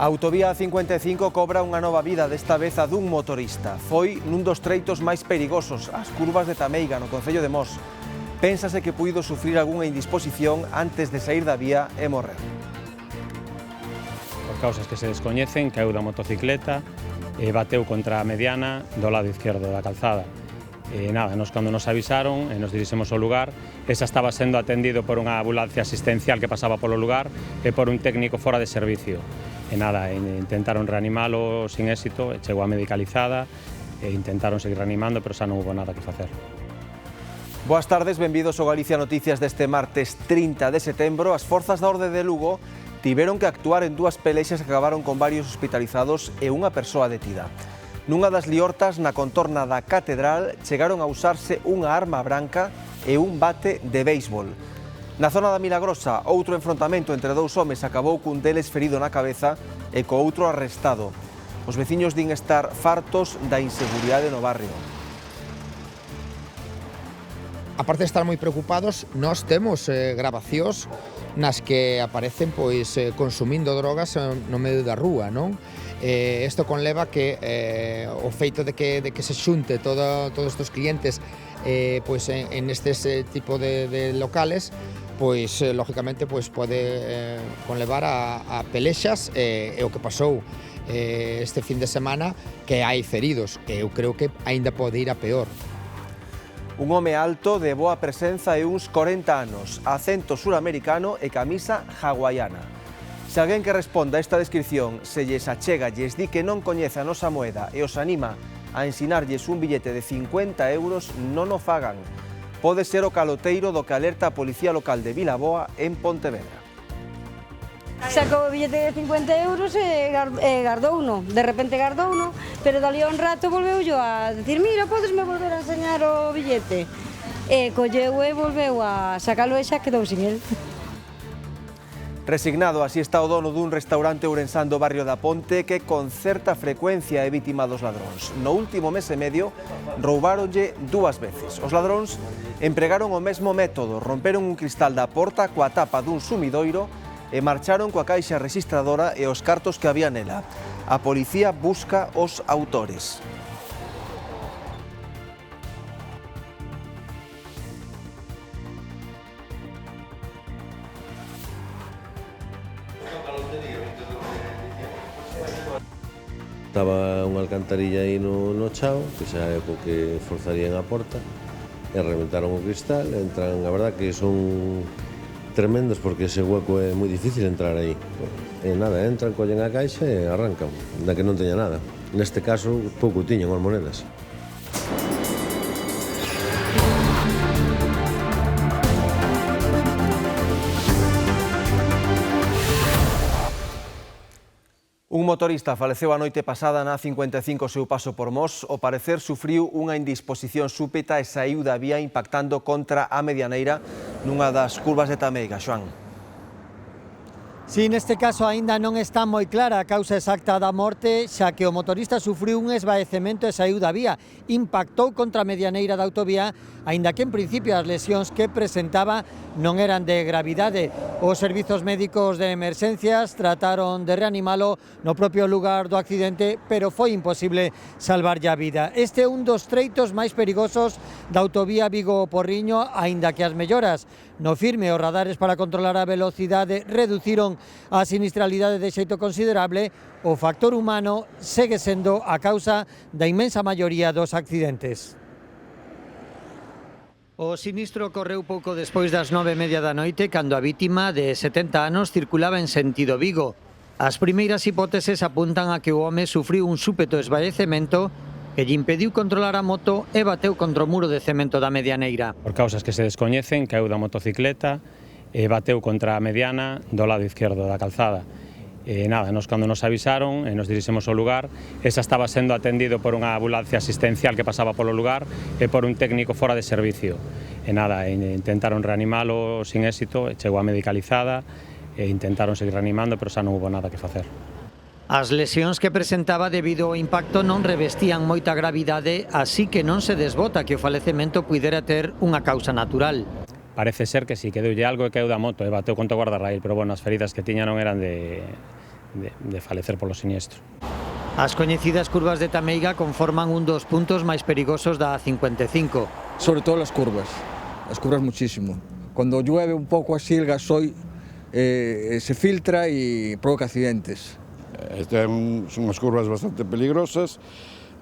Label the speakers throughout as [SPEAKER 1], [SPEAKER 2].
[SPEAKER 1] A autovía A55 cobra unha nova vida, desta vez a dun motorista. Foi nun dos treitos máis perigosos, as curvas de Tameiga, no concello de Mos. Pénsase que puido sufrir algunha indisposición antes de sair da vía e morrer.
[SPEAKER 2] Por causas que se descoñecen, caeu da motocicleta e bateu contra a mediana do lado izquierdo da calzada. Nos cando nos avisaron e nos dirixemos ao lugar, esa estaba sendo atendido por unha ambulancia asistencial que pasaba polo lugar e por un técnico fora de servicio. Intentaron reanimalo sin éxito, chegou a medicalizada e intentaron seguir reanimando, pero xa non hubo nada que facer.
[SPEAKER 1] Boas tardes, benvidos ao Galicia Noticias deste martes 30 de setembro. As forzas da Orde de Lugo tiveron que actuar en dúas pelexas que acabaron con varios hospitalizados e unha persoa detida. Nunha das liortas na contorna da Catedral chegaron a usarse unha arma branca e un bate de béisbol. Na zona da Milagrosa, outro enfrontamento entre dous homes acabou cun deles ferido na cabeza e co outro arrestado. Os veciños din estar fartos da inseguridade no barrio.
[SPEAKER 3] Aparte de estar moi preocupados, nós temos grabacións nas que aparecen consumindo drogas no medio da rúa, non? Isto conleva que o feito de que se xunte todos estes clientes en estes tipo de locales, lógicamente pode conlevar a pelexas e o que pasou este fin de semana, que hai feridos, e eu creo que aínda pode ir a peor.
[SPEAKER 1] Un home alto de boa presenza e uns 40 anos, acento suramericano e camisa hawaiana. Se alguén que responda a esta descripción se lles achega, lles di que non coñece a nosa moeda e os anima a ensinarlles un billete de 50 euros, non o fagan. Pode ser o caloteiro do que alerta a Policía Local de Vilaboa en Pontevedra.
[SPEAKER 4] Sacou o billete de 50 euros e gardouno, de repente gardouno, pero dali a un rato volveu a decir: mira, podesme volver a enseñar o billete. E colleu e volveu a sacalo e xa quedou sin el.
[SPEAKER 1] Resignado, así está o dono dun restaurante ourensán do barrio da Ponte que con certa frecuencia é vítima dos ladróns. No último mes e medio roubáronlle dúas veces. Os ladróns empregaron o mesmo método, romperon un cristal da porta coa tapa dun sumidoiro e marcharon coa caixa registradora e os cartos que había nela. A policía busca os autores.
[SPEAKER 5] Estaba unha alcantarilla aí no chao, que xa é co que forzarían a porta, e reventaron o cristal, entran, a verdad que son tremendos porque ese hueco é moi difícil entrar aí. E nada, entran, collen a caixa e arrancan, da que non teña nada. Neste caso, pouco tiñan as monedas.
[SPEAKER 1] Un motorista faleceu a noite pasada na A55 seu paso por Mos. Ao parecer sufriu unha indisposición súbita e saíu da vía impactando contra a medianeira nunha das curvas de Tameiga. Xoán.
[SPEAKER 6] Si, neste caso aínda non está moi clara a causa exacta da morte, xa que o motorista sufriu un esvaecemento e saíu da vía. Impactou contra a medianeira da autovía, aínda que en principio as lesións que presentaba non eran de gravidade. Os servizos médicos de emerxencias trataron de reanimalo no propio lugar do accidente, pero foi imposible salvarlle a vida. Este é un dos treitos máis perigosos da autovía Vigo-Porriño, aínda que as melloras no firme os radares para controlar a velocidade reduciron a sinistralidade de xeito considerable, o factor humano segue sendo a causa da inmensa maioría dos accidentes. O sinistro ocorreu pouco despois das 9:30 da noite, cando a vítima, de 70 anos, circulaba en sentido Vigo. As primeiras hipóteses apuntan a que o home sufriu un súpeto esvaecemento que lle impediu controlar a moto e bateu contra o muro de cemento da medianeira.
[SPEAKER 2] Por causas que se descoñecen, caeu da motocicleta e bateu contra a mediana do lado izquierdo da calzada. Nos cando nos avisaron e nos dirixemos ao lugar, esa estaba sendo atendido por unha ambulancia asistencial que pasaba polo lugar e por un técnico fora de servicio. Intentaron reanimalo sin éxito, chegou a medicalizada e intentaron seguir reanimando, pero xa non hubo nada que facer.
[SPEAKER 6] As lesións que presentaba debido ao impacto non revestían moita gravidade, así que non se desbota que o falecemento puidera ter unha causa natural.
[SPEAKER 2] Parece ser que si, que deulle algo e caeu da moto e bateu contra o guardarraíl, pero as feridas que tiña non eran de falecer polo siniestro.
[SPEAKER 6] As coñecidas curvas de Tameiga conforman un dos puntos máis perigosos da A55.
[SPEAKER 7] Sobre todo las curvas muchísimo. Cuando llueve un pouco así el gasoil se filtra y provoca accidentes.
[SPEAKER 8] Son unas curvas bastante peligrosas.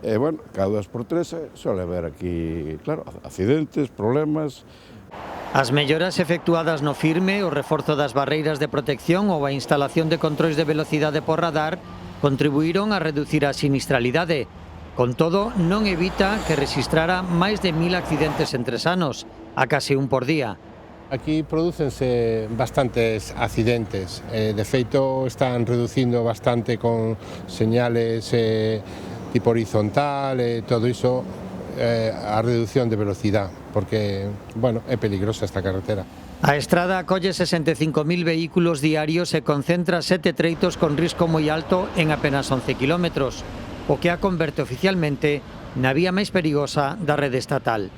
[SPEAKER 8] Bueno, cada 2 por 3 suele haber aquí, claro, accidentes, problemas.
[SPEAKER 6] As melloras efectuadas no firme, o reforzo das barreiras de protección ou a instalación de controis de velocidade por radar contribuíron a reducir a sinistralidade. Con todo, non evita que rexistrara máis de 1000 accidentes en 3 anos, a case un por día.
[SPEAKER 9] Aquí prodúcense bastantes accidentes, de feito están reducindo bastante con señales tipo horizontal, todo iso, a reducción de velocidade, porque, bueno, é peligrosa esta carretera.
[SPEAKER 6] A estrada acolle 65.000 vehículos diarios e concentra 7 treitos con risco moi alto en apenas 11 kilómetros, o que a converte oficialmente na vía máis perigosa da rede estatal.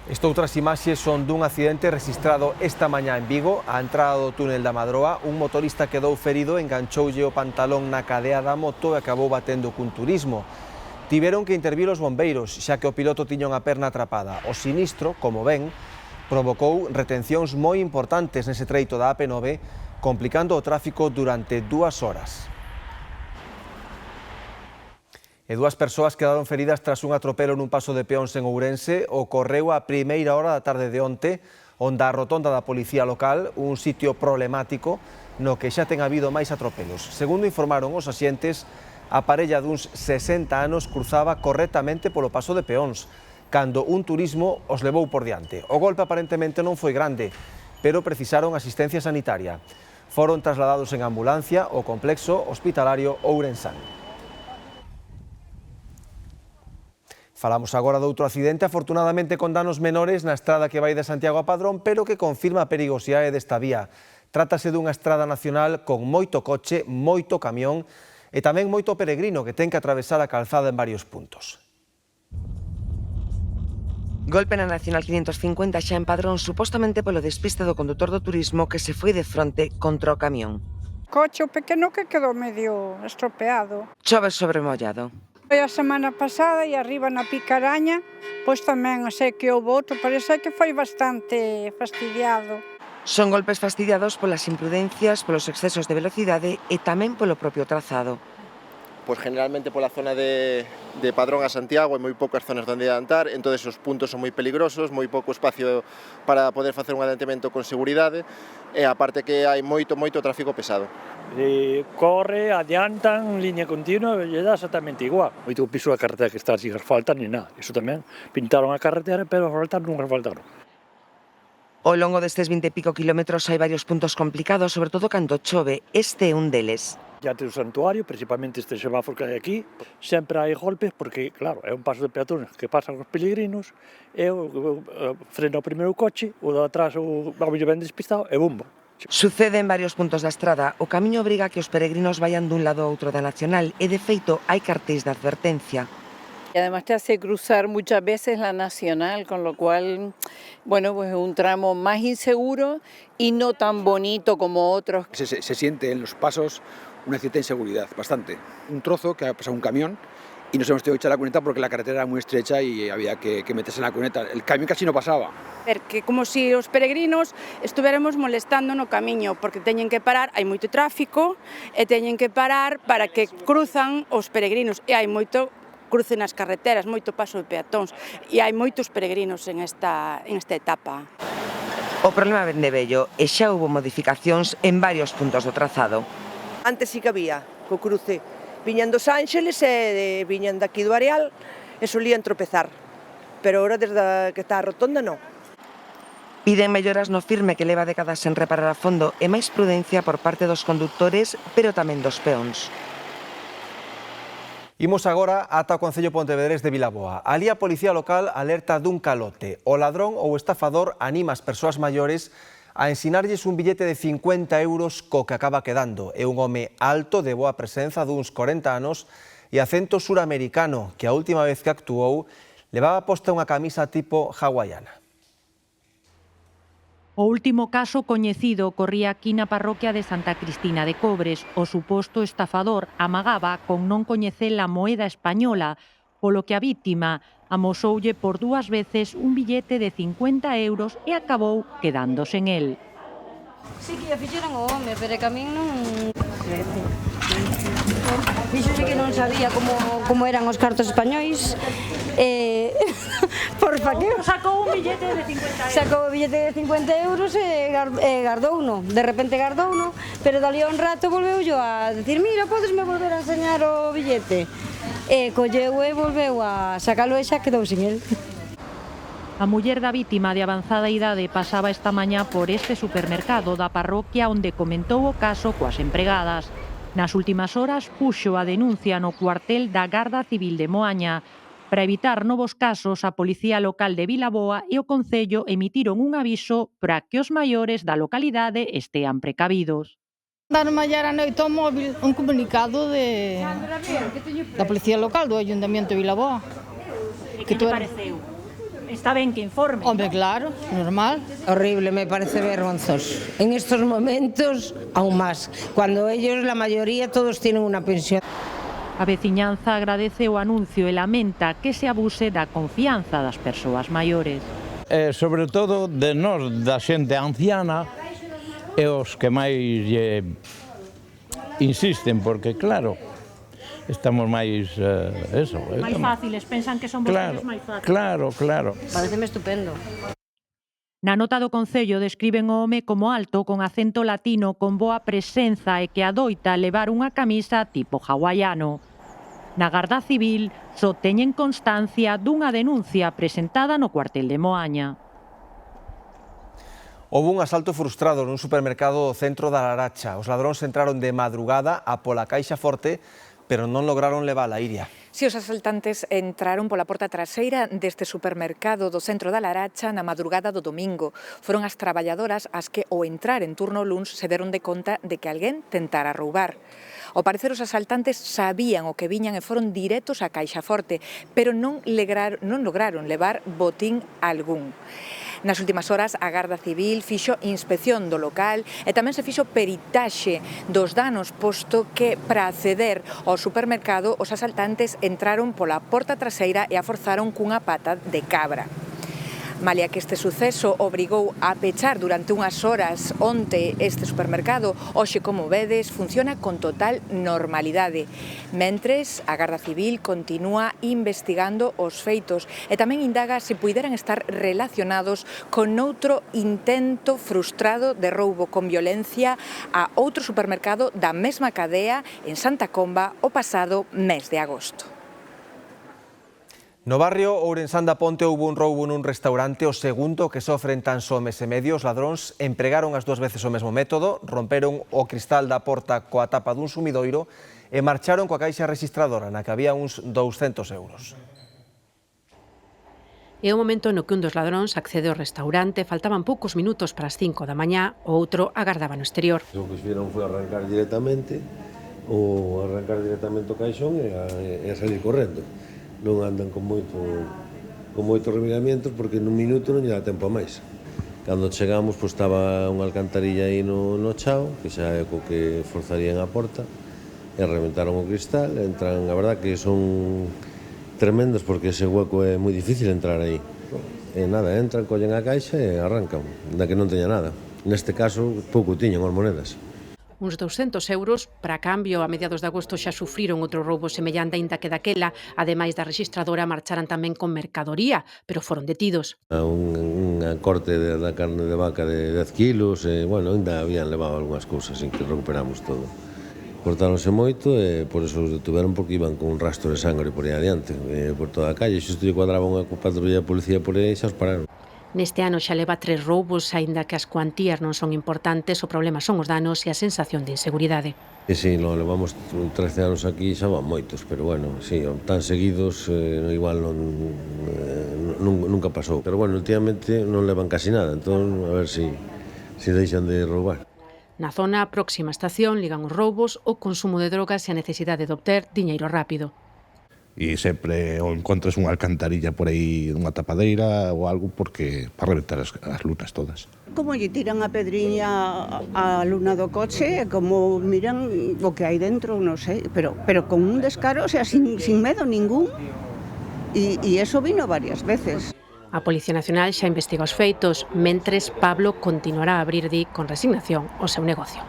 [SPEAKER 1] Outras imaxes son dun accidente registrado esta mañá en Vigo, á entrada do túnel da Madroa. Un motorista quedou ferido, enganchoulle o pantalón na cadea da moto e acabou batendo cun turismo. Tiveron que intervir os bombeiros, xa que o piloto tiña unha perna atrapada. O sinistro, como ven, provocou retencións moi importantes nese treito da AP9, complicando o tráfico durante 2 horas. E 2 persoas quedaron feridas tras un atropelo nun paso de peóns en Ourense. Ocorreu a primeira hora da tarde de onte, onde a rotonda da policía local, un sitio problemático no que xa ten habido máis atropelos. Segundo informaron os axentes, a parella duns 60 anos cruzaba correctamente polo paso de peóns, cando un turismo os levou por diante. O golpe aparentemente non foi grande, pero precisaron asistencia sanitaria. Foron trasladados en ambulancia ao complexo hospitalario ourensán. Falamos agora de outro accidente, afortunadamente con danos menores na estrada que vai de Santiago a Padrón, pero que confirma a perigosidade desta vía. Trátase dunha estrada nacional con moito coche, moito camión e tamén moito peregrino que ten que atravesar a calzada en varios puntos.
[SPEAKER 10] Golpe na Nacional 550 xa en Padrón, supostamente polo despiste do condutor do turismo que se foi de fronte contra o camión.
[SPEAKER 11] Coche pequeno que quedou medio estropeado.
[SPEAKER 10] Chove sobre mollado.
[SPEAKER 11] Foi a semana pasada e arriba na Picaraña, pois tamén sei que houve outro, parece que foi bastante fastidiado.
[SPEAKER 10] Son golpes fastidiados polas imprudencias, polos excesos de velocidade e tamén polo propio trazado.
[SPEAKER 12] Pois generalmente pola zona de Padrón a Santiago hai moi poucas zonas onde andar, entón os puntos son moi peligrosos, moi pouco espacio para poder facer un adentamento con seguridade e aparte que hai moito tráfico pesado.
[SPEAKER 13] Corre, adiantan, liña continua, e dá exactamente igual. Moito piso da carretera que está sin asfaltar ni nada, iso tamén, pintaron a carretera pero asfaltar non asfaltaron.
[SPEAKER 10] Ao longo destes 20 e pico kilómetros hai varios puntos complicados, sobre todo cando chove. Este é un deles.
[SPEAKER 13] Ya ten o santuario, principalmente este semáforo que hai aquí, sempre hai golpes porque, claro, é un paso de peatones que pasan os peregrinos, e frena o primeiro coche, o de atrás o ben despistado e bumbo.
[SPEAKER 10] Sucede en varios puntos da estrada. O camiño obriga a que os peregrinos vayan dun lado a outro da Nacional e, de feito, hai cartéis de advertencia.
[SPEAKER 14] Y además te hace cruzar muchas veces la Nacional, con lo cual, bueno, pues es un tramo más inseguro y no tan bonito como otros.
[SPEAKER 15] Se siente en los pasos una cierta inseguridad, bastante. Un trozo que ha pasado un camión y nos hemos tenido que echar la cuneta porque la carretera era muy estrecha y había que meterse en la cuneta. El camión casi no pasaba.
[SPEAKER 16] Que como si os peregrinos estuviéramos molestando no camiño, porque teñen que parar, hai moito tráfico e teñen que parar para que cruzan os peregrinos e hai moito cruce nas carreteras, moito paso de peatóns e hai moitos peregrinos en esta etapa.
[SPEAKER 10] O problema vén de vello e xa houve modificacións en varios puntos do trazado.
[SPEAKER 17] Antes sí que había co cruce, viñan dos Ángeles e viñan daqui do Areal e solían tropezar, pero ahora desde que está a rotonda non.
[SPEAKER 10] Piden melloras no firme que leva décadas sen reparar a fondo e máis prudencia por parte dos condutores, pero tamén dos peóns.
[SPEAKER 1] Imos agora ata o Concello Pontevedrés de Vilaboa. Ali a Policía Local alerta dun calote. O ladrón ou estafador anima as persoas maiores a ensinarlles un billete de 50 euros co que acaba quedando. É un home alto, de boa presenza, duns 40 anos e acento suramericano, que a última vez que actuou levaba posta unha camisa tipo hawaiana.
[SPEAKER 18] O último caso coñecido corría aquí na parroquia de Santa Cristina de Cobres. O suposto estafador amagaba con non coñecer a moeda española, polo que a vítima amosoulle por 2 veces un billete de 50 euros e acabou quedándose en el.
[SPEAKER 4] Sí que a fixeron o home, pero que a min non... Fíxose que non sabía como eran os cartos españois. Porfa, que...
[SPEAKER 18] Sacou un billete de 50 euros.
[SPEAKER 4] Sacou o billete de 50 euros e gardouno. De repente gardouno, pero dali a un rato volveu yo a decir, mira, podesme volver a enseñar o billete. E colleu e volveu a sacalo e xa quedou sin el.
[SPEAKER 18] A muller da vítima de avanzada idade pasaba esta mañá por este supermercado da parroquia onde comentou o caso coas empregadas. Nas últimas horas puxo a denuncia no cuartel da Garda Civil de Moaña. Para evitar novos casos, a Policía Local de Vilaboa e o Concello emitiron un aviso para que os maiores da localidade estean precavidos.
[SPEAKER 19] Daron ayer a noite ao móvil un comunicado da Policía Local do Ayuntamiento de Vilaboa.
[SPEAKER 18] E que te pareceu? Está ben que informe.
[SPEAKER 19] Hombre, claro, normal.
[SPEAKER 20] Horrible, me parece vergonzoso. En estos momentos, aún más. Cuando ellos, la mayoría, todos tienen una pensión.
[SPEAKER 18] A veciñanza agradece o anuncio e lamenta que se abuse da confianza das persoas maiores.
[SPEAKER 21] Sobre todo de nós, da xente anciana, e os que máis insisten, porque claro, estamos máis
[SPEAKER 18] máis fáciles, pensan que son vostedes máis fáciles.
[SPEAKER 21] Claro.
[SPEAKER 4] Pareceme estupendo.
[SPEAKER 18] Na nota do Concello describen o home como alto, con acento latino, con boa presenza e que adoita levar unha camisa tipo hawaiano. Na Garda Civil só teñen constancia dunha denuncia presentada no cuartel de Moaña.
[SPEAKER 1] Houve un asalto frustrado nun supermercado do centro da Laracha. Os ladróns entraron de madrugada a pola caixa forte, pero non lograron levar a Iria.
[SPEAKER 22] Si os asaltantes entraron pola porta traseira deste supermercado do centro da Laracha na madrugada do domingo. Foron as traballadoras as que, ao entrar en turno luns, se deron de conta de que alguén tentara roubar. Ao parecer, os asaltantes sabían o que viñan e foron directos á caixa forte, pero non lograron levar botín algún. Nas últimas horas, a Garda Civil fixo inspección do local e tamén se fixo peritaxe dos danos, posto que para acceder ao supermercado os asaltantes entraron pola porta traseira e a forzaron cunha pata de cabra. Malia que este suceso obrigou a pechar durante unhas horas onte este supermercado, hoxe, como vedes, funciona con total normalidade. Mentres, a Garda Civil continúa investigando os feitos e tamén indaga se puideran estar relacionados con outro intento frustrado de roubo con violencia a outro supermercado da mesma cadea en Santa Comba o pasado mes de agosto.
[SPEAKER 1] No barrio Ourensán da Ponte houve un roubo nun restaurante, o segundo que sofren tan só mes e medio. Os ladróns empregaron as 2 veces o mesmo método, romperon o cristal da porta coa tapa dun sumidoiro e marcharon coa caixa registradora na que había uns 200 euros.
[SPEAKER 23] É o momento no que un dos ladróns accede ao restaurante, faltaban poucos minutos para as 5 da mañá, o outro agardaba no exterior.
[SPEAKER 5] O que fixeron foi arrancar directamente o caixón e a salir correndo. Non andan con moitos remiramientos porque nun minuto non lle dá tempo a máis. Cando chegamos, pois, estaba unha alcantarilla aí no chao, que xa é co que forzarían a porta, e reventaron o cristal. Entran, a verdad que son tremendos porque ese hueco é moi difícil entrar aí. E nada, entran, collen a caixa e arrancan, da que non teña nada. Neste caso, pouco tiñan as monedas.
[SPEAKER 23] Uns 200 euros, para cambio, a mediados de agosto xa sufriron outro roubo semellante, aínda que daquela, ademais da registradora, marcharan tamén con mercadoría, pero foron detidos.
[SPEAKER 5] Un corte da carne de vaca de 10 kilos, bueno, ainda habían levado algunhas cousas en que recuperamos todo. Cortáronse moito e por eso os detuveron, porque iban con un rastro de sangre por aí adiante, por toda a calle. Xusto lle cuadraba unha patrulla de policía por aí e xa os pararon.
[SPEAKER 23] Neste ano xa leva 3 roubos, aínda que as cuantías non son importantes, o problema son os danos e a sensación de inseguridade.
[SPEAKER 5] Si, levamos 13 anos aquí, xa van moitos, pero bueno, si, tan seguidos, igual nunca pasou. Pero bueno, últimamente non levan casi nada, entón a ver si deixan de roubar.
[SPEAKER 23] Na zona próxima á estación ligan os roubos, o consumo de drogas e a necesidade de obter diñeiro rápido.
[SPEAKER 2] E sempre ou encontres unha alcantarilla por aí, unha tapadeira ou algo, porque para reventar as lunas todas.
[SPEAKER 3] Como lle tiran a pedriña a luna do coche, como miran o que hai dentro, non sei, pero con un descaro, o sea, sin medo ningún, e eso vino varias veces.
[SPEAKER 23] A Policía Nacional xa investiga os feitos, mentres Pablo continuará a abrir con resignación o seu negocio.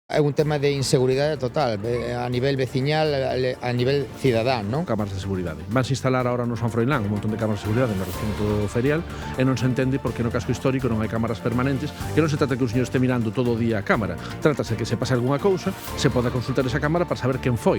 [SPEAKER 7] É un tema de inseguridade total, a nivel veciñal, a nivel cidadán, non?
[SPEAKER 24] Cámaras de seguridade. Vanse instalar agora no San Froilán un montón de cámaras de seguridade no recinto ferial e non se entende porque no casco histórico non hai cámaras permanentes, que non se trata que o señor este mirando todo o día a cámara, trátase que se pase algunha cousa, se poda consultar esa cámara para saber quen foi.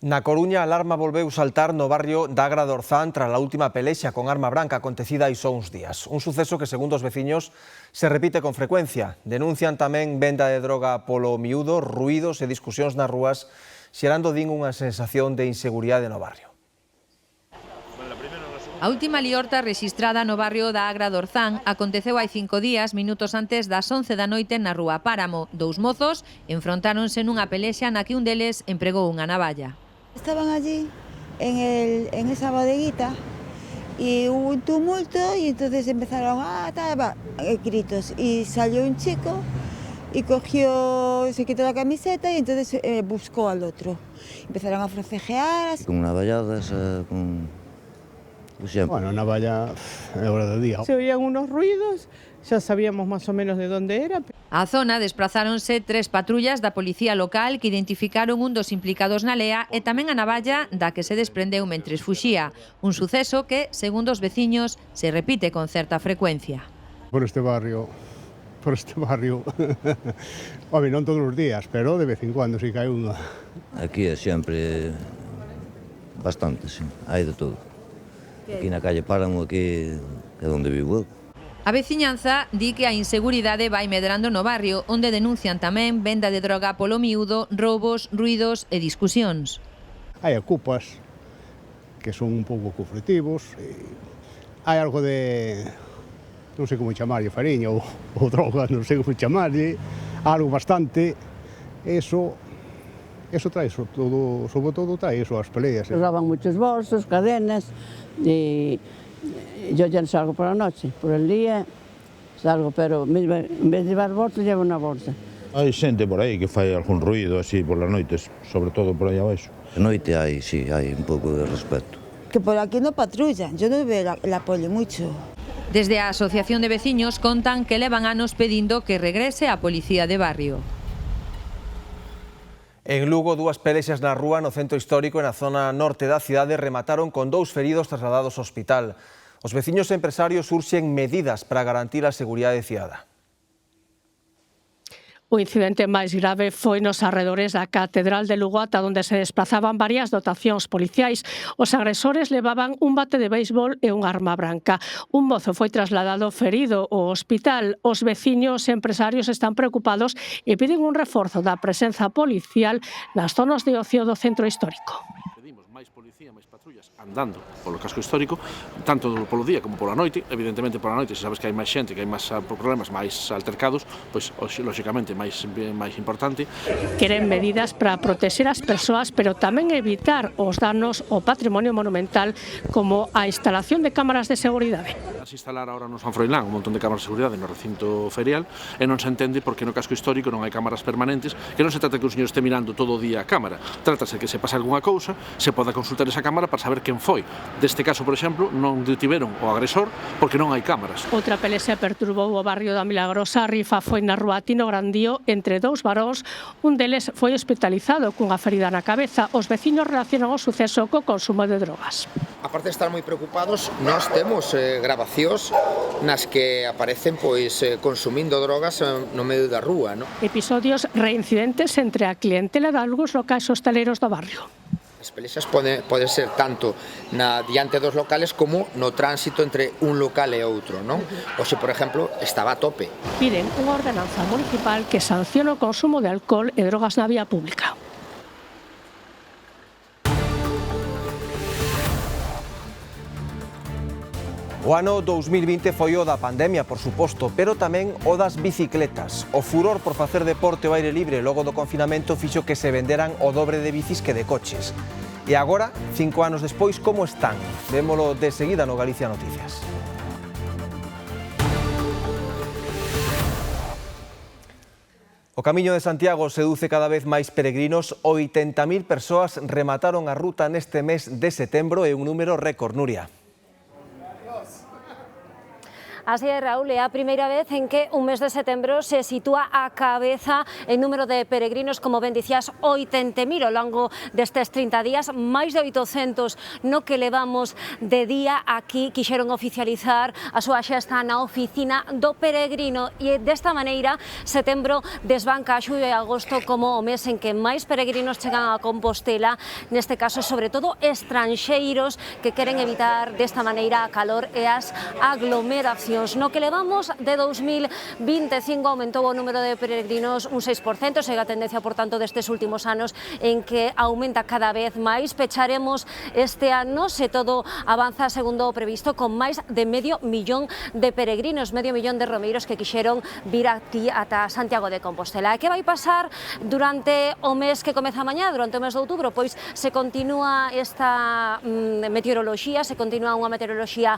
[SPEAKER 1] Na Coruña, a alarma volveu saltar no barrio da Agra do Orzán tras a última pelexa con arma branca acontecida hai só uns días. Un suceso que, segundo os veciños, se repite con frecuencia. Denuncian tamén venda de droga polo miúdo, ruídos e discusións nas rúas, xerando, din, unha sensación de inseguridade no barrio.
[SPEAKER 25] A última liorta rexistrada no barrio da Agra do Orzán aconteceu hai 5 días, minutos antes das 11 da noite na rúa Páramo. Dous mozos enfrontáronse nunha pelexa na que un deles empregou unha navalla.
[SPEAKER 26] Estaban allí en esa bodeguita y hubo un tumulto y entonces empezaron gritos y salió un chico y se quitó la camiseta y entonces buscó al otro. Empezaron a forcejear.
[SPEAKER 27] Con navalladas,
[SPEAKER 28] Bueno, navalla é hora do día.
[SPEAKER 29] Se oían unos ruidos, xa sabíamos máis ou menos de onde era.
[SPEAKER 25] A zona desprazáronse 3 patrullas da policía local que identificaron un dos implicados na lea e tamén a navalla da que se desprendeu mentres fuxía. Un suceso que, segundo os veciños, se repite con certa frecuencia.
[SPEAKER 28] Por este barrio, home, non todos os días, pero de vez en cuando si cae unha.
[SPEAKER 27] Aquí é sempre bastante, sí, hai de todo. Aquí na calle Páramo, aquí é onde vivo eu.
[SPEAKER 25] A veciñanza di que a inseguridade vai medrando no barrio, onde denuncian tamén venda de droga polo miúdo, roubos, ruidos e discusións.
[SPEAKER 28] Hai ocupas que son un pouco conflitivos, hai algo de, non sei como chamarlle, fariña ou droga, non sei como chamarlle, algo bastante, eso trae todo, sobre todo trae eso, as peleas.
[SPEAKER 3] Roban muchos bolsos, cadenas, y yo ya no salgo por la noche, por el día salgo, pero en vez de llevar bolsa, llevo una bolsa.
[SPEAKER 21] Hai xente por aí que fai algún ruido así por las noites, sobre todo por aí abaixo.
[SPEAKER 27] A noite hai, sí, hai un pouco de respeto.
[SPEAKER 26] Que por aquí no patrullan, yo no veo el apoyo mucho.
[SPEAKER 25] Desde a Asociación de Veciños contan que levan anos pedindo que regrese a policía de barrio.
[SPEAKER 1] En Lugo, 2 pelexas na rúa no centro histórico e na zona norte da cidade remataron con 2 feridos trasladados ao hospital. Os veciños e empresarios urxen medidas para garantir a seguridade cidadá.
[SPEAKER 22] O incidente máis grave foi nos arredores da Catedral de Lugo, ata onde se desplazaban varias dotacións policiais. Os agresores levaban un bate de béisbol e un arma branca. Un mozo foi trasladado ferido ao hospital. Os veciños e empresarios están preocupados e piden un reforzo da presenza policial nas zonas de ocio do centro histórico.
[SPEAKER 24] Pedimos máis policía, máis patrullas andando polo casco histórico, tanto polo día como pola noite. Evidentemente pola noite, se sabes que hai máis xente, que hai máis problemas, máis altercados, pois lóxicamente máis importante.
[SPEAKER 22] Queren medidas para protexer as persoas, pero tamén evitar os danos ao patrimonio monumental, como a instalación de cámaras de seguridade.
[SPEAKER 24] Se instalar agora no San Froilán un montón de cámaras de seguridade no recinto ferial e non se entende porque no casco histórico non hai cámaras permanentes, que non se trata que o señor este mirando todo o día a cámara, trátase que se pase algunha cousa, se poda consultar esa cámara para saber quen foi. Deste caso, por exemplo, non detiveron o agresor porque non hai cámaras.
[SPEAKER 22] Outra pelexa perturbou o barrio da Milagrosa. A rifa foi na rúa Tino Grandío entre 2 varóns. Un deles foi hospitalizado cunha ferida na cabeza. Os veciños relacionan o suceso co consumo de drogas.
[SPEAKER 7] Aparte de estar moi preocupados, nós temos grabacións nas que aparecen consumindo drogas no medio da rúa, non?
[SPEAKER 22] Episodios reincidentes entre a clientela de algúns locais hostaleros do barrio.
[SPEAKER 7] As pelexas pode ser tanto diante dos locales como no tránsito entre un local e outro, non? Ou se, por exemplo, estaba a tope.
[SPEAKER 22] Piden unha ordenanza municipal que sancione o consumo de alcohol e drogas na vía pública.
[SPEAKER 1] O ano 2020 foi o da pandemia, por suposto, pero tamén o das bicicletas. O furor por facer deporte ao aire libre logo do confinamento fixo que se venderan o dobre de bicis que de coches. E agora, 5 anos despois, como están? Vémolo de seguida no Galicia Noticias. O Camiño de Santiago seduce cada vez máis peregrinos. 80.000 persoas remataron a ruta neste mes de setembro e un número récord, Nuria.
[SPEAKER 6] Así é, Raúl, é a primeira vez en que un mes de setembro se sitúa a cabeza en número de peregrinos, como ben dicías, 80.000 ao longo destes 30 días, máis de 800 no que levamos de día. Aquí quixeron oficializar a súa xesta na oficina do peregrino e desta maneira setembro desbanca a xullo e agosto como o mes en que máis peregrinos chegan a Compostela, neste caso sobre todo estranxeiros que queren evitar desta maneira a calor e as aglomeracións. No que levamos de 2025 aumentou o número de peregrinos un 6%, segue a tendencia, por tanto, destes últimos anos en que aumenta cada vez máis. Pecharemos este ano, se todo avanza segundo o previsto, con máis de 500.000 de peregrinos, 500.000 de romeiros que quixeron vir aquí ata Santiago de Compostela. E que vai pasar durante o mes que comeza mañá, durante o mes de outubro? Pois se continúa esta meteoroloxía, se continúa unha meteoroloxía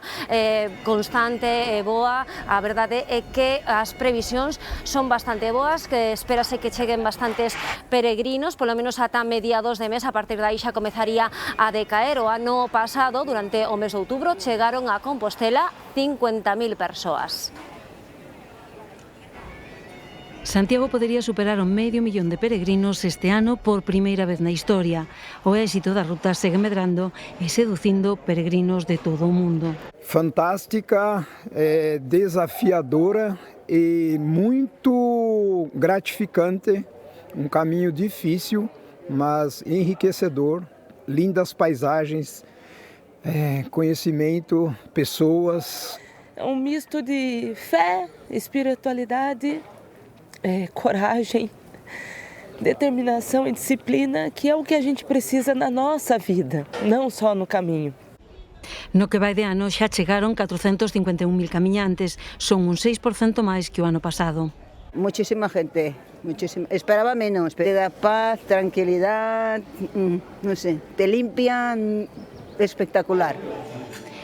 [SPEAKER 6] constante, boa. A verdade é que as previsións son bastante boas, que espérase que cheguen bastantes peregrinos, polo menos ata mediados de mes. A partir de aí xa comezaría a decaer. O ano pasado, durante o mes de outubro, chegaron a Compostela 50.000 persoas.
[SPEAKER 8] Santiago podería superar o 500.000 de peregrinos este ano por primeira vez na historia. O éxito da ruta segue medrando e seducindo peregrinos de todo o mundo.
[SPEAKER 9] Fantástica, desafiadora e muito gratificante. Um caminho difícil, mas enriquecedor. Lindas paisagens, conhecimento, pessoas.
[SPEAKER 11] É um misto de fé, espiritualidade, coragem, determinação e disciplina, que é o que a gente precisa na nossa vida, não só no caminho.
[SPEAKER 8] No que vai de ano xa chegaron 451.000 camiñantes, son un 6% máis que o ano pasado.
[SPEAKER 3] Muchísima gente, muchísima. Esperaba menos, te da paz, tranquilidad, no sé, te limpian, espectacular.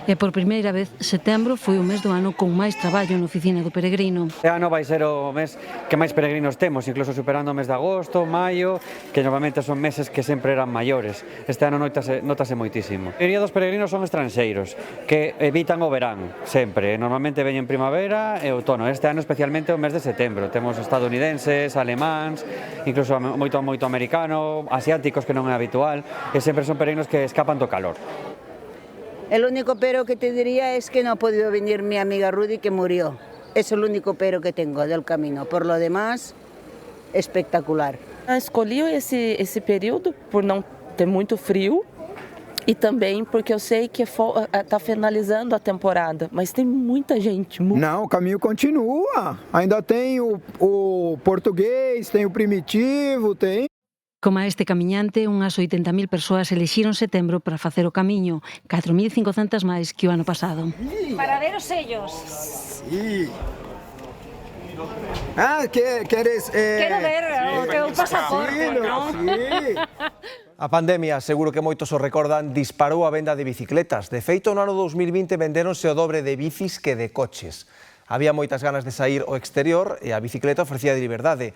[SPEAKER 8] E por primeira vez, setembro foi o mes do ano con máis traballo na oficina do peregrino.
[SPEAKER 12] Este ano vai ser o mes que máis peregrinos temos, incluso superando o mes de agosto, maio, que normalmente son meses que sempre eran maiores. Este ano notase moitísimo. A maioría dos peregrinos son estranxeiros, que evitan o verán, sempre. Normalmente veñen primavera e outono. Este ano especialmente o mes de setembro. Temos estadounidenses, alemáns, incluso moito americano, asiáticos, que non é habitual, e sempre son peregrinos que escapan do calor.
[SPEAKER 3] El único pero que te diría es que no ha podido venir mi amiga Rudy, que murió. Es el único pero que tengo del camino. Por lo demás, espectacular.
[SPEAKER 11] Escolhi esse período por não ter muito frio e também porque eu sei que está finalizando a temporada, mas tem muita gente.
[SPEAKER 9] Não, o caminho continua. Ainda tem o português, tem o primitivo, tem...
[SPEAKER 8] Como a este camiñante, unhas 80.000 persoas elixiron setembro para facer o camiño, 4.500 máis que o ano pasado.
[SPEAKER 6] Para ver os sellos.
[SPEAKER 9] Sí. Ah, queres...
[SPEAKER 6] Quero ver o teu pasaporte, non?
[SPEAKER 9] Sí.
[SPEAKER 1] A pandemia, seguro que moitos o recordan, disparou a venda de bicicletas. De feito, no ano 2020 vendéronse o dobre de bicis que de coches. Había moitas ganas de sair ao exterior e a bicicleta ofrecía de liberdade.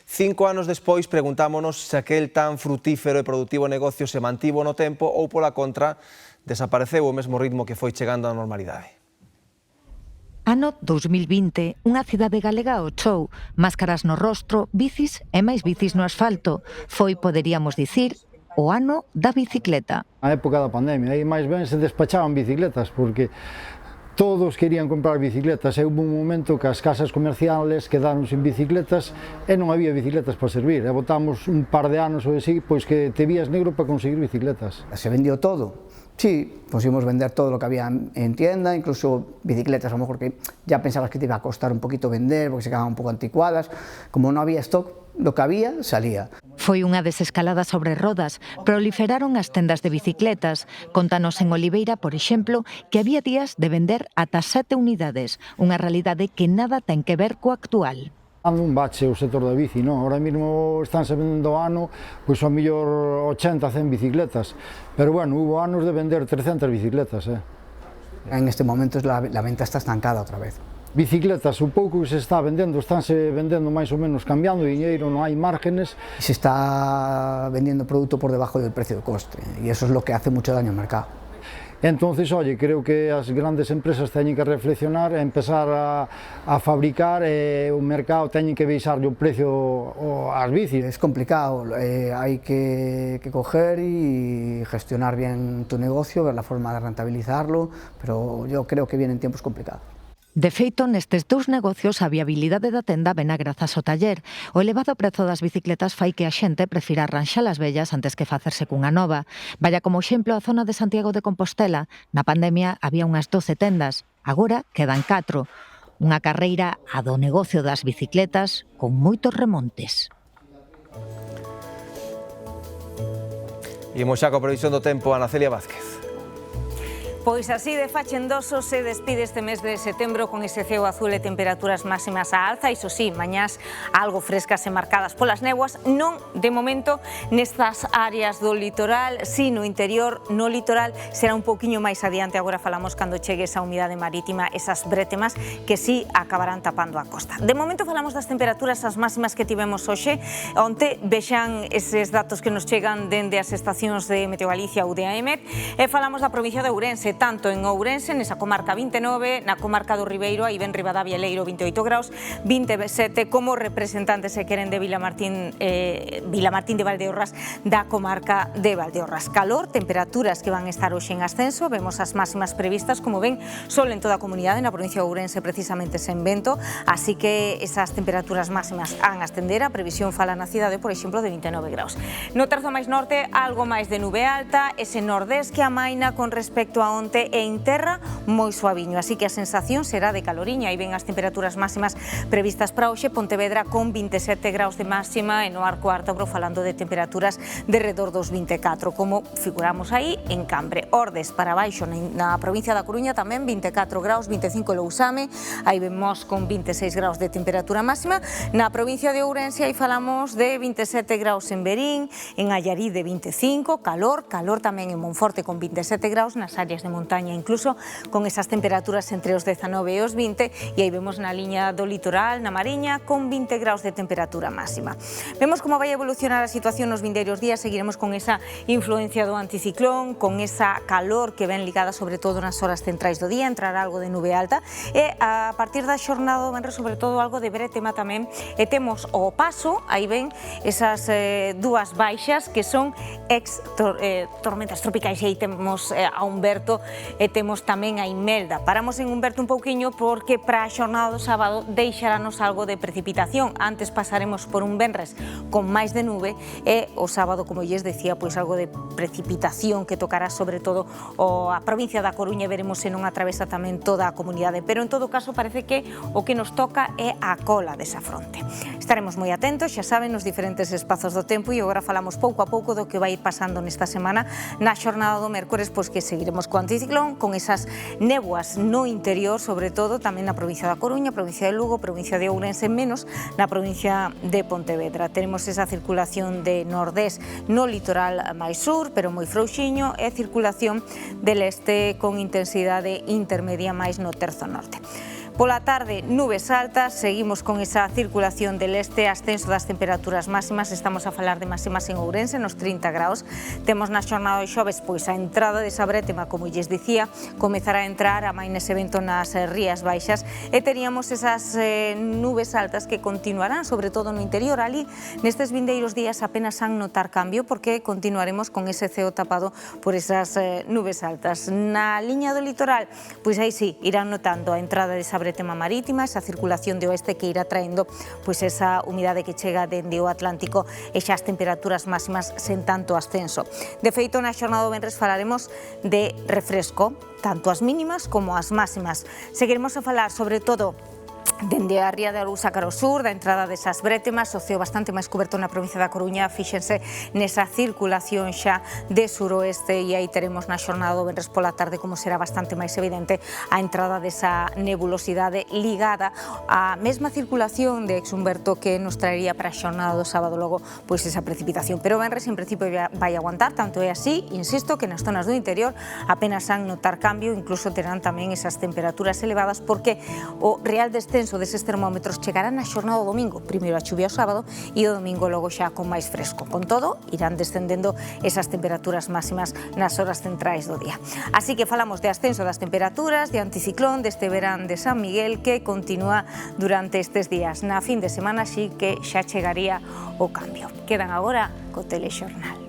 [SPEAKER 1] 5 anos despois preguntámonos se aquel tan frutífero e productivo negocio se mantivo no tempo ou, pola contra, desapareceu o mesmo ritmo que foi chegando á normalidade.
[SPEAKER 13] Ano 2020, unha cidade galega ao chou, máscaras no rostro, bicis e máis bicis no asfalto. Foi, poderíamos dicir, o ano da bicicleta.
[SPEAKER 14] A época da pandemia, aí máis ben se despachaban bicicletas, porque todos querían comprar bicicletas e houve un momento que as casas comerciales quedaron sin bicicletas e non había bicicletas para servir. E botamos un par de anos ou así, pois que te vías negro para conseguir bicicletas.
[SPEAKER 15] Se vendió todo. Sí, pusimos vender todo lo que había en tienda, incluso bicicletas, a lo mejor que ya pensabas que te iba a costar un poquito vender porque se quedaban un poco anticuadas. Como no había stock, lo que había salía.
[SPEAKER 13] Foi unha desescalada sobre rodas, proliferaron as tendas de bicicletas. Contanos en Oliveira, por exemplo, que había días de vender ata 7 unidades, unha realidade que nada ten que ver co actual.
[SPEAKER 14] Ando un bache o sector da bici, non? Ahora mesmo estánse vendendo ao ano, pois ao mellor 80, 100 bicicletas, pero bueno, hubo anos de vender 300 bicicletas,
[SPEAKER 15] En este momento la venta está estancada outra vez.
[SPEAKER 14] Bicicletas, o pouco que se está vendendo, estánse vendendo máis ou menos cambiando diñeiro, non hai márgenes.
[SPEAKER 15] Se está vendiendo producto por debajo del precio de coste y eso es lo que hace mucho daño al mercado.
[SPEAKER 14] Entonces, oye, creo que as grandes empresas teñen que reflexionar e empezar a fabricar o mercado teñen que baixarlle o precio ás bicis.
[SPEAKER 15] Es complicado, hay que coger y gestionar bien tu negocio, ver la forma de rentabilizarlo, pero yo creo que vienen tiempos complicados.
[SPEAKER 13] De feito, nestes dous negocios a viabilidade da tenda ven a grazas ao taller. O elevado prezo das bicicletas fai que a xente prefira arranxalas vellas antes que facerse cunha nova. Vaya como exemplo a zona de Santiago de Compostela. Na pandemia había unhas 12 tendas, agora quedan 4. Unha carreira a do negocio das bicicletas con moitos remontes.
[SPEAKER 1] Imos xa coa previsión do tempo, Ana Celia Vázquez.
[SPEAKER 2] Pois así de fachendoso se despide este mes de setembro con ese ceo azul e temperaturas máximas á alza, iso sí, mañás algo frescas e marcadas polas néboas, non de momento nestas áreas do litoral, si no interior, no litoral será un pouquiño máis adiante, agora falamos cando chegue esa humidade marítima, esas brétemas que si acabarán tapando a costa. De momento falamos das temperaturas as máximas que tivemos hoxe, onte vexan eses datos que nos chegan dende as estacións de Meteo Galicia ou de AEMET, e falamos da provincia de Ourense, tanto en Ourense, nesa comarca 29, na comarca do Ribeiro, aí ven Ribadavia e Leiro 28 graus, 27 como representantes se queren de Vilamartín de Valdeorras, da comarca de Valdeorras. Calor, temperaturas que van estar hoxe en ascenso, vemos as máximas previstas, como ven, sol en toda a comunidade, na provincia de Ourense precisamente sen vento, así que esas temperaturas máximas han ascender, a previsión fala na cidade, por exemplo, de 29 graus. No terzo máis norte, algo máis de nube alta, ese nordés que amaina con respecto a onte e en terra moi suaviño, así que a sensación será de caloriña. Aí ven as temperaturas máximas previstas para hoxe, Pontevedra con 27 graus de máxima e no Arco Ártabro falando de temperaturas de redor dos 24, como figuramos aí en Cambre. Ordes para baixo na provincia da Coruña tamén 24 graus, 25 Lousame, aí vemos con 26 graus de temperatura máxima. Na provincia de Ourense aí falamos de 27 graus en Verín, en Allarí de 25, calor tamén en Monforte con 27 graus, nas áreas de montaña incluso con esas temperaturas entre os 19 e os 20, e aí vemos na liña do litoral, na Mariña, con 20 graus de temperatura máxima. Vemos como vai evolucionar a situación nos vindeiros días, seguiremos con esa influencia do anticiclón, con esa calor que ven ligada sobre todo nas horas centrais do día, entrará algo de nube alta, e a partir da xornada venre sobre todo algo de brétema tamén, e temos o paso, aí ven esas dúas baixas que son tormentas tropicais, e aí temos a Humberto e temos tamén a Imelda. Paramos en Humberto un pouquiño porque para a xornada do sábado deixaranos algo de precipitación. Antes pasaremos por un venres con máis de nube e o sábado, como lles decía, pois algo de precipitación que tocará sobre todo a provincia da Coruña, veremos se non atravesa tamén toda a comunidade, pero en todo caso parece que o que nos toca é a cola desa fronte. Estaremos moi atentos, xa saben, nos diferentes espazos do tempo, e agora falamos pouco a pouco do que vai pasando nesta semana na xornada do mércores, pois que seguiremos co anticiclón, con esas néboas no interior, sobre todo tamén na provincia da Coruña, provincia de Lugo, provincia de Ourense, menos na provincia de Pontevedra. Tenemos esa circulación de nordés no litoral máis sur, pero moi frouxiño, e circulación del este con intensidade intermedia máis no terzo norte. Pola tarde, nubes altas, seguimos con esa circulación del este, ascenso das temperaturas máximas, estamos a falar de máximas en Ourense, nos 30 graus. Temos na xornada de xoves, pois a entrada desa brétema, como lles dicía, comezará a entrar a máis nese vento nas rías baixas, e teríamos esas nubes altas que continuarán, sobre todo no interior. Ali, nestes vindeiros días, apenas han notar cambio, porque continuaremos con ese ceo tapado por esas nubes altas. Na liña do litoral, pois aí sí, irán notando a entrada desa brétema marítima, esa circulación de oeste que irá traendo pois esa humidade que chega dende o Atlántico e xa as temperaturas máximas sen tanto ascenso. De feito, na xornada do venres falaremos de refresco, tanto as mínimas como as máximas. Seguiremos a falar sobre todo Dende a ría de Arousa cara ao sur, da entrada desas brétemas, o ceo bastante máis coberto na provincia da Coruña, fíxense nesa circulación xa de suroeste e aí teremos na xornada do venres pola tarde como será bastante máis evidente a entrada desa nebulosidade ligada á mesma circulación de Exumberto que nos traería para a xornada do sábado logo pois esa precipitación. Pero o venres en principio vai aguantar, tanto é así, insisto, que nas zonas do interior apenas han notar cambio, incluso terán tamén esas temperaturas elevadas porque o real descenso deses termómetros chegará na xornada do domingo, primeiro a chuvia o sábado e o domingo logo xa con máis fresco. Con todo, irán descendendo esas temperaturas máximas nas horas centrais do día. Así que falamos de ascenso das temperaturas, de anticiclón, deste verán de San Miguel que continúa durante estes días. Na fin de semana sí que xa chegaría o cambio. Quedan agora co telexornal.